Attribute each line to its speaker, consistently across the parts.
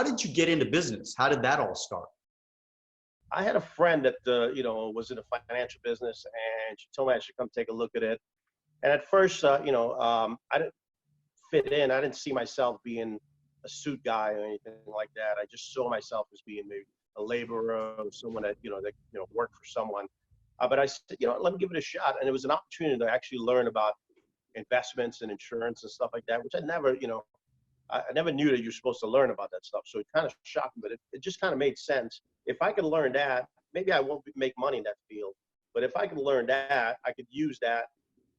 Speaker 1: did you get into business? How did that all start?
Speaker 2: I had a friend that, was in a financial business, and she told me I should come take a look at it. And at first, I didn't fit in. I didn't see myself being a suit guy or anything like that. I just saw myself as being maybe a laborer or someone that worked for someone. But I said, let me give it a shot. And it was an opportunity to actually learn about investments and insurance and stuff like that, which I never knew that you're supposed to learn about that stuff. So it kind of shocked me, but it just kind of made sense. If I could learn that, maybe I won't make money in that field. But if I could learn that, I could use that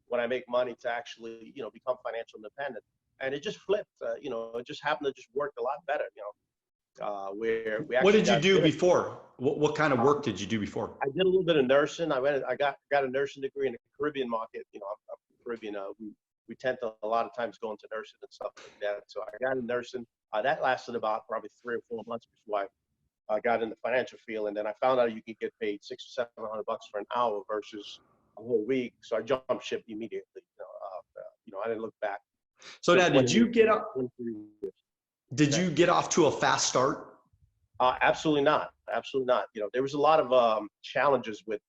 Speaker 2: when I make money to actually, become financial independent. And it just flipped. It just happened to just work a lot better. Where we actually.
Speaker 1: What did you do before? What kind of work did you do before?
Speaker 2: I did a little bit of nursing. I got a nursing degree in the Caribbean market. I'm Caribbean. We tend to a lot of times go into nursing and stuff like that. So I got into nursing. That lasted about probably 3 or 4 months before I got in the financial field, and then I found out you could get paid $600 or $700 for an hour versus a whole week. So I jumped ship immediately. I didn't look back.
Speaker 1: So now, did you get off to a fast start?
Speaker 2: Absolutely not. Absolutely not. There was a lot of challenges with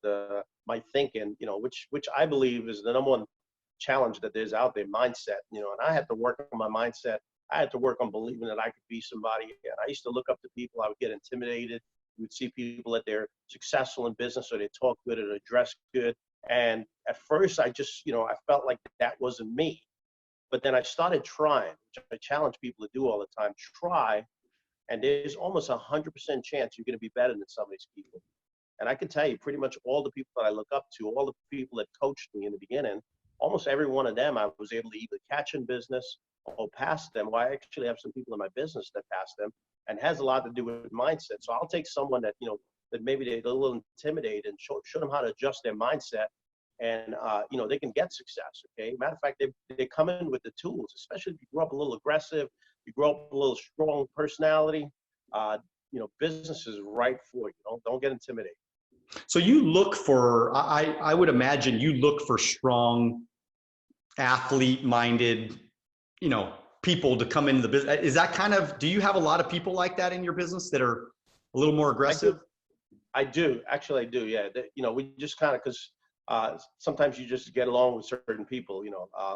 Speaker 2: my thinking. Which I believe is the number one challenge that there's out there, mindset. And I had to work on my mindset. I had to work on believing that I could be somebody. And I used to look up to people. I would get intimidated. You would see people that they're successful in business, or they talk good or they dress good. And at first, I just, I felt like that wasn't me. But then I started trying, which I challenge people to do all the time. Try, and there's almost 100% chance you're going to be better than some of these people. And I can tell you, pretty much all the people that I look up to, all the people that coached me in the beginning, almost every one of them I was able to either catch in business or pass them. Well, I actually have some people in my business that pass them, and has a lot to do with mindset. So I'll take someone that, that maybe they're a little intimidated, and show them how to adjust their mindset, and they can get success. Okay, matter of fact, they come in with the tools, especially if you grow up a little aggressive, you grow up a little strong personality. Business is right for you. Don't get intimidated.
Speaker 1: So you look for, I would imagine you look for strong, athlete-minded, people to come into the business. Is that kind of, do you have a lot of people like that in your business that are a little more aggressive?
Speaker 2: I do. Actually, I do. Yeah. We just kind of, because sometimes you just get along with certain people,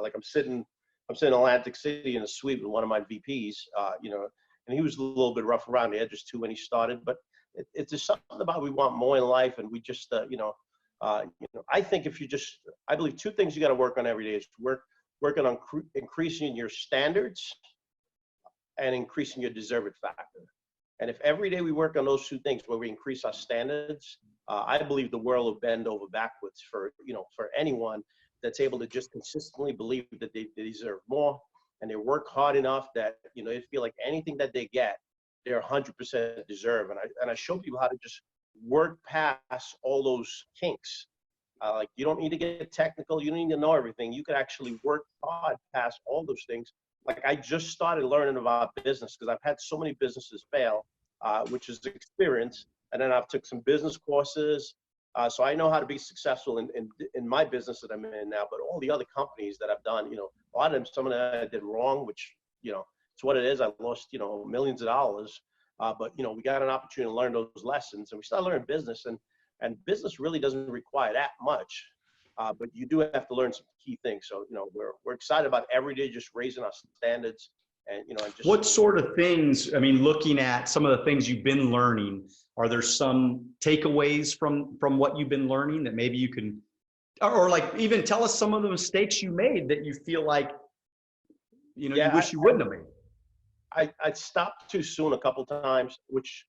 Speaker 2: like I'm sitting in Atlantic City in a suite with one of my VPs, and he was a little bit rough around the edges too when he started, but it's just something about, we want more in life. And we just, I think I believe 2 things you got to work on every day is working on increasing your standards and increasing your deserved factor. And if every day we work on those 2 things, where we increase our standards, I believe the world will bend over backwards for anyone that's able to just consistently believe that they deserve more, and they work hard enough that, they feel like anything that they get, they're 100% deserve. And I show people how to just work past all those kinks. Like, you don't need to get technical. You don't need to know everything. You could actually work hard past all those things. Like, I just started learning about business because I've had so many businesses fail, which is experience. And then I've took some business courses. So I know how to be successful in my business that I'm in now, but all the other companies that I've done, a lot of them, some of them I did wrong, which, it's what it is. I lost, millions of dollars. But, we got an opportunity to learn those lessons, and we started learning business, and business really doesn't require that much. But you do have to learn some key things. So, we're excited about every day just raising our standards. And, just
Speaker 1: what sort of things, looking at some of the things you've been learning, are there some takeaways from what you've been learning that maybe you can, or like even tell us some of the mistakes you made that you feel like, you wish you wouldn't have made?
Speaker 2: I stopped too soon a couple times, which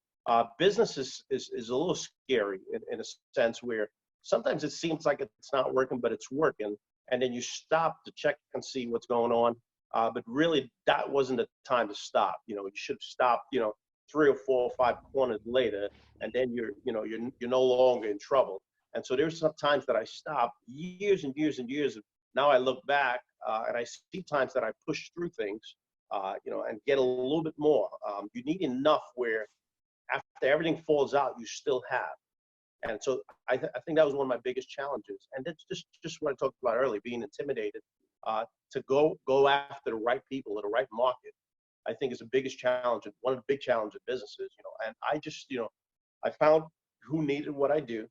Speaker 2: business is a little scary in a sense, where sometimes it seems like it's not working, but it's working. And then you stop to check and see what's going on. But really, that wasn't the time to stop. You should have stopped, 3 or 4 or 5 corners later, and then you're no longer in trouble. And so there's some times that I stopped years and years and years. Now I look back and I see times that I pushed through things, and get a little bit more. You need enough where after everything falls out, you still have. And so I think that was one of my biggest challenges. And that's just what I talked about earlier, being intimidated to go after the right people at the right market. I think is the biggest challenge, and one of the big challenges of businesses, and I just, I found who needed what I do,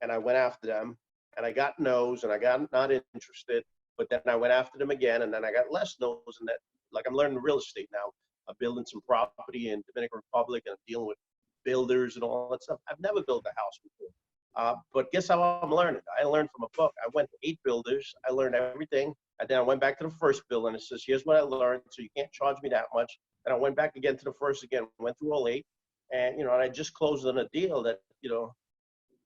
Speaker 2: and I went after them, and I got no's, and I got not interested, but then I went after them again, and then I got less no's, and that, like, I'm learning real estate now. I'm building some property in Dominican Republic, and I'm dealing with builders and all that stuff. I've never built a house before. But guess how I'm learning? I learned from a book. I went to 8 builders. I learned everything. And then I went back to the first builder, and it says, here's what I learned, so you can't charge me that much. And I went back again to the first again, went through all 8. And, and I just closed on a deal that,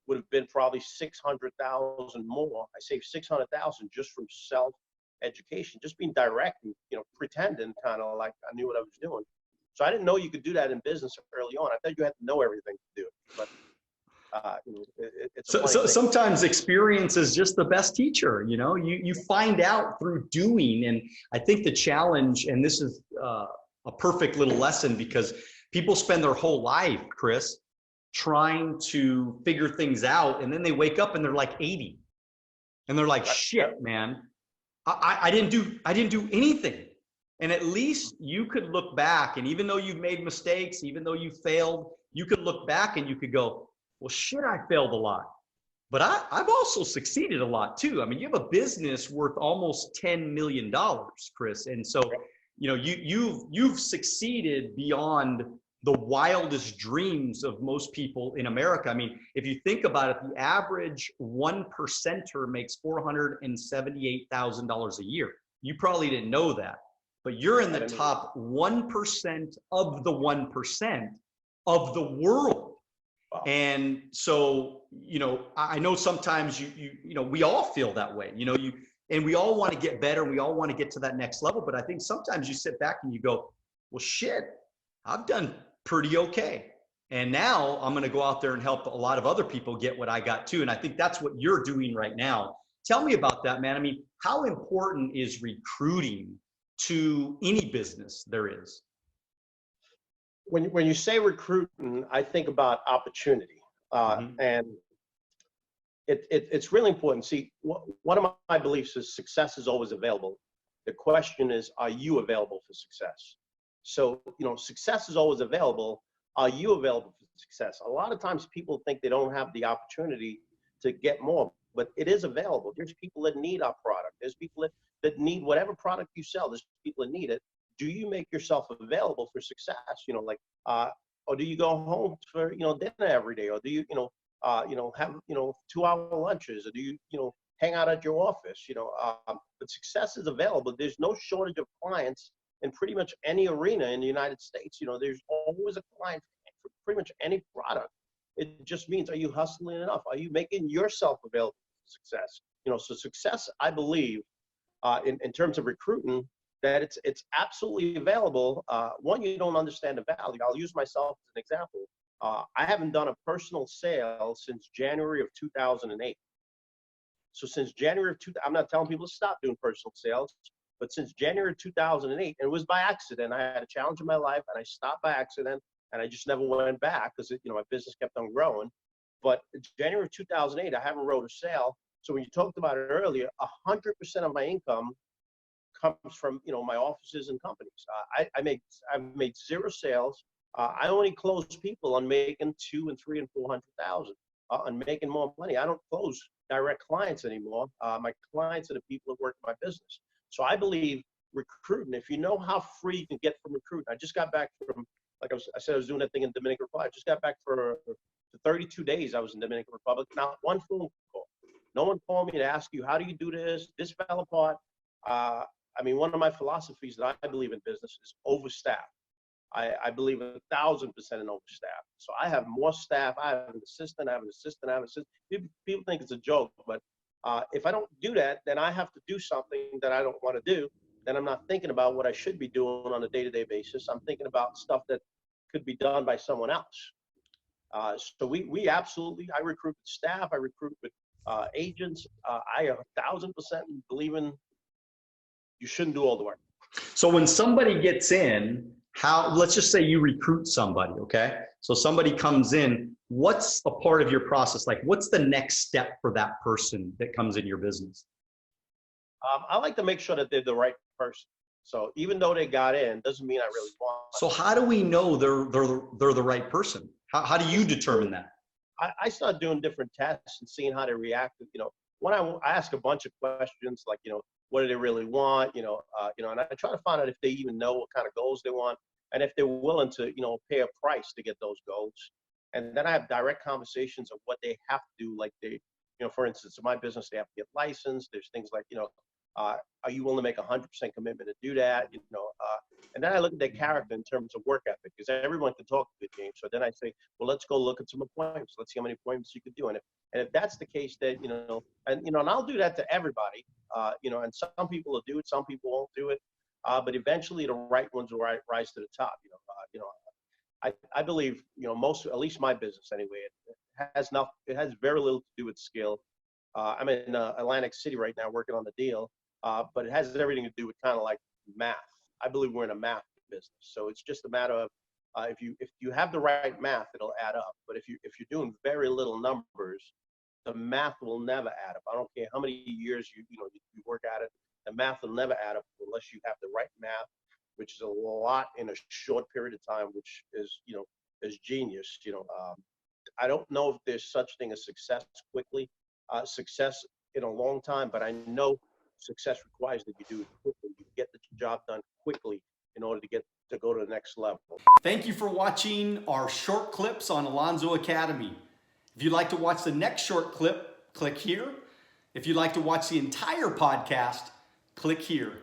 Speaker 2: would have been probably 600,000 more. I saved 600,000 just from self-education, just being direct and, pretending kind of like I knew what I was doing. So I didn't know you could do that in business early on. I thought you had to know everything to do it. But it's
Speaker 1: so sometimes experience is just the best teacher. You find out through doing. And I think the challenge, and this is a perfect little lesson, because people spend their whole life, Chris, trying to figure things out, and then they wake up and they're like 80, and they're like, shit, man, I didn't do anything. And at least you could look back, and even though you've made mistakes, even though you failed, you could look back and you could go, well, shit, I failed a lot, but I've also succeeded a lot too. I mean, you have a business worth almost $10 million, Chris. And so, you've succeeded beyond the wildest dreams of most people in America. I mean, if you think about it, the average 1%er makes $478,000 a year. You probably didn't know that, but you're in the top 1% of the 1% of the world. Wow. And so, I know sometimes we all feel that way, and we all want to get better. We all want to get to that next level. But I think sometimes you sit back and you go, well, shit, I've done pretty okay. And now I'm going to go out there and help a lot of other people get what I got too. And I think that's what you're doing right now. Tell me about that, man. I mean, how important is recruiting to any business there is?
Speaker 2: When you say recruiting, I think about opportunity. And it's really important. See, one of my beliefs is success is always available. The question is, are you available for success? So, success is always available. Are you available for success? A lot of times people think they don't have the opportunity to get more, but it is available. There's people that need our product. There's people that need whatever product you sell. There's people that need it. Do you make yourself available for success? Or do you go home for, dinner every day? Or do you, have, 2-hour lunches? Or do you, hang out at your office? But success is available. There's no shortage of clients in pretty much any arena in the United States. There's always a client for pretty much any product. It just means, are you hustling enough? Are you making yourself available for success? So success, I believe, in terms of recruiting, that it's absolutely available. One, you don't understand the value. I'll use myself as an example. I haven't done a personal sale since January of 2008. So since January of I'm not telling people to stop doing personal sales, but since January of 2008, and it was by accident. I had a challenge in my life, and I stopped by accident, and I just never went back because my business kept on growing. But January of 2008, I haven't wrote a sale. So when you talked about it earlier, 100% of my income comes from my offices and companies. I've made 0 sales. I only close people on making 200 and 300 and 400,000 on making more money. I don't close direct clients anymore. My clients are the people that work in my business. So I believe recruiting, if you know how free you can get from recruiting. I just got back from, I said I was doing that thing in Dominican Republic. I just got back for 32 days I was in Dominican Republic. Not one phone call. No one called me to ask you, how do you do this? This fell apart. One of my philosophies that I believe in business is overstaff. I believe 1,000% in overstaff. So I have more staff. I have an assistant. I have an assistant. I have an assistant. People think it's a joke, but if I don't do that, then I have to do something that I don't want to do. Then I'm not thinking about what I should be doing on a day-to-day basis. I'm thinking about stuff that could be done by someone else. So we absolutely, I recruit with staff. I recruit with agents. I 1,000% believe in you shouldn't do all the work.
Speaker 1: So when somebody gets in, let's just say you recruit somebody, okay? So somebody comes in, what's a part of your process? Like, what's the next step for that person that comes in your business?
Speaker 2: I like to make sure that they're the right person. So even though they got in, doesn't mean I really want
Speaker 1: So
Speaker 2: them.
Speaker 1: how do we know they're the right person? How do you determine that?
Speaker 2: I started doing different tests and seeing how they react. When I ask a bunch of questions, like, what do they really want? And I try to find out if they even know what kind of goals they want, and if they're willing to, pay a price to get those goals. And then I have direct conversations of what they have to do. Like for instance, in my business, they have to get licensed. There's things like, are you willing to make 100% commitment to do that? And then I look at their character in terms of work ethic, because everyone can talk a good game. So then I say, well, let's go look at some appointments. Let's see how many appointments you could do. And if that's the case, that, and I'll do that to everybody, and some people will do it, some people won't do it. But eventually the right ones will rise to the top. I believe, at least my business anyway, it has very little to do with skill. I'm in Atlantic City right now working on the deal, but it has everything to do with kind of like math. I believe we're in a math business, so it's just a matter of if you have the right math, it'll add up. But if you're doing very little numbers, the math will never add up. I don't care how many years you work at it, the math will never add up unless you have the right math, which is a lot in a short period of time, which is genius. I don't know if there's such thing as success quickly, success in a long time, but I know success requires that you do it quickly. You get the job done quickly in order to go to the next level.
Speaker 1: Thank you for watching our short clips on Alonzo Academy. If you'd like to watch the next short clip, click here. If you'd like to watch the entire podcast, click here.